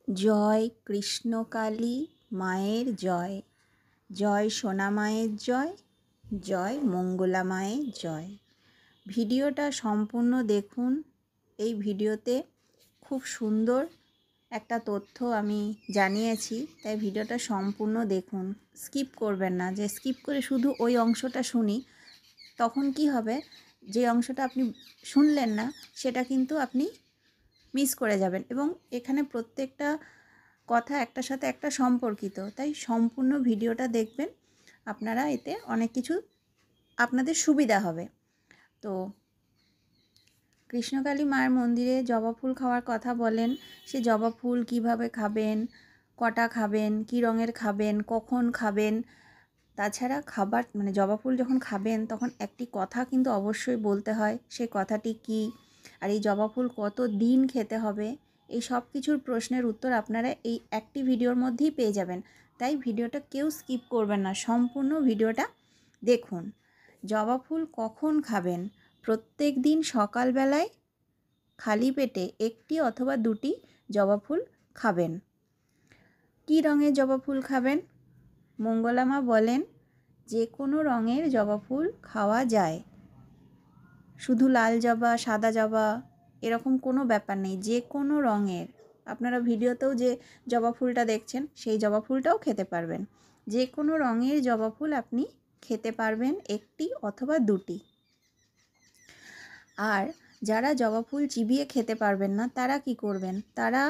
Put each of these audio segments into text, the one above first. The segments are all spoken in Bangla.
জয় কৃষ্ণকালী মায়ের জয়, জয় সোনা মায়ের জয়, জয় মঙ্গলা মায়ের জয়। ভিডিওটা সম্পূর্ণ দেখুন। এই ভিডিওতে খুব সুন্দর একটা তথ্য আমি জানিয়েছি, তাই ভিডিওটা সম্পূর্ণ দেখুন, স্কিপ করবেন না। যে স্কিপ করে শুধু ওই অংশটা শুনি, তখন কি হবে, যে অংশটা আপনি শুনলেন না সেটা কিন্তু আপনি মিস করে যাবেন। এবং এখানে প্রত্যেকটা কথা একটার সাথে একটা সম্পর্কিত, তাই সম্পূর্ণ ভিডিওটা দেখবেন, আপনারা এতে অনেক কিছু আপনাদের সুবিধা হবে। তো কৃষ্ণকালী মায়ের মন্দিরে জবা ফুল খাওয়ার কথা বলেন। সে জবা ফুল কীভাবে খাবেন, কটা খাবেন, কী রঙের খাবেন, কখন খাবেন। তাছাড়া খাবার জবা ফুল যখন খাবেন তখন একটি কথা কিন্তু অবশ্যই বলতে হয়। সে কথাটি কী, আর এই জবা ফুল কত দিন খেতে হবে, এই সব কিছুর প্রশ্নের উত্তর আপনারা এই একটি ভিডিওর মধ্যেই পেয়ে যাবেন। তাই ভিডিওটা কেউ স্কিপ করবেন না, সম্পূর্ণ ভিডিওটা দেখুন। জবা ফুল কখন খাবেন? প্রত্যেক দিন সকালবেলায় খালি পেটে একটি অথবা দুটি জবা ফুল খাবেন। কী রঙের জবা ফুল খাবেন? মঙ্গলা মা বলেন যে কোনো রঙের জবা ফুল খাওয়া যায়, শুধু লাল জবা, সাদা জবা এরকম কোনো ব্যাপার নেই, যে কোনো রঙের। আপনারা ভিডিওতেও যে জবা ফুলটা দেখছেন সেই জবা ফুলটাও খেতে পারবেন। যে কোনো রঙের জবা ফুল আপনি খেতে পারবেন, একটি অথবা দুটি। আর যারা জবা ফুল চিবিয়ে খেতে পারবেন না তারা কি করবেন? তারা,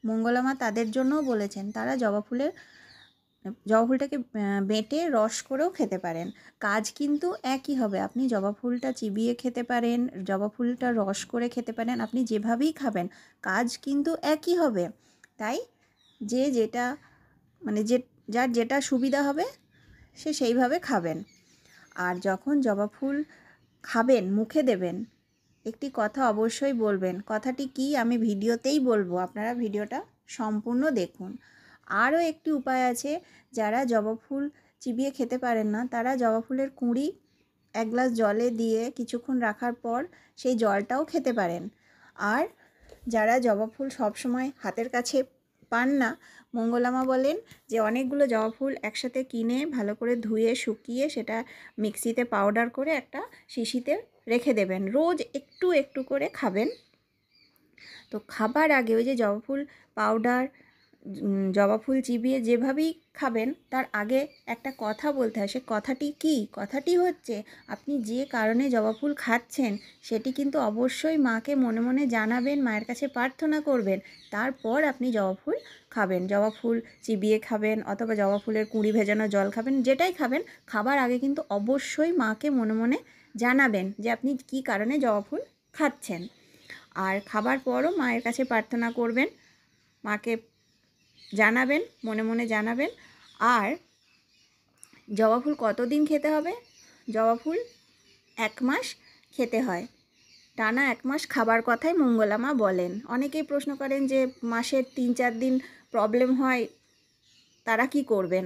মঙ্গলা মা তাদের জন্যও বলেছেন, তারা জবা ফুলটাকে বেটে রস করেও খেতে পারেন। কাজ কিন্তু একই হবে। আপনি জবা ফুলটা চিবিয়ে খেতে পারেন, জবা ফুলটা রস করে খেতে পারেন, আপনি যেভাবেই খাবেন কাজ কিন্তু একই হবে। তাই যে যেটা যার যেটা সুবিধা হবে সে সেইভাবে খাবেন। আর যখন জবা ফুল খাবেন, মুখে দেবেন, একটি কথা অবশ্যই বলবেন। কথাটি কি আমি ভিডিওতেই বলবো, আপনারা ভিডিওটা সম্পূর্ণ দেখুন। আরও একটি উপায় আছে, যারা জবা ফুল চিবিয়ে খেতে পারেন না তারা জবা ফুলের কুঁড়ি এক গ্লাস জলে দিয়ে কিছুক্ষণ রাখার পর সেই জলটাও খেতে পারেন। আর যারা জবা ফুল সবসময় হাতের কাছে পান না, মঙ্গলা মা বলেন যে অনেকগুলো জবা ফুল একসাথে কিনে ভালো করে ধুয়ে শুকিয়ে সেটা মিক্সিতে পাউডার করে একটা শিশিতে রেখে দেবেন, রোজ একটু একটু করে খাবেন। তো খাবার আগে ওই যে জবা ফুল পাউডার, জবা ফুল চিবিয়ে যেভাবেই খাবেন তার আগে একটা কথা বলতে হয়। সে কথাটি কি? কথাটি হচ্ছে আপনি যে কারণে জবা ফুল খাচ্ছেন সেটি কিন্তু অবশ্যই মাকে মনে মনে জানাবেন, মায়ের কাছে প্রার্থনা করবেন, তারপর আপনি জবা ফুল খাবেন। জবা ফুল চিবিয়ে খাবেন অথবা জবা ফুলের কুঁড়ি ভেজানো জল খাবেন, যেটাই খাবেন, খাবার আগে কিন্তু অবশ্যই মাকে মনে মনে জানাবেন যে আপনি কী কারণে জবা ফুল খাচ্ছেন। আর খাবার পরও মায়ের কাছে প্রার্থনা করবেন, মাকে জানাবেন, মনে মনে জানাবেন। আর জবা ফুল কতদিন খেতে হবে? জবা ফুল 1 মাস খেতে হয়, টানা 1 মাস খাবার কথাই মঙ্গলা মা বলেন। অনেকেই প্রশ্ন করেন যে মাসের 3-4 দিন প্রবলেম হয়, তারা কি করবেন?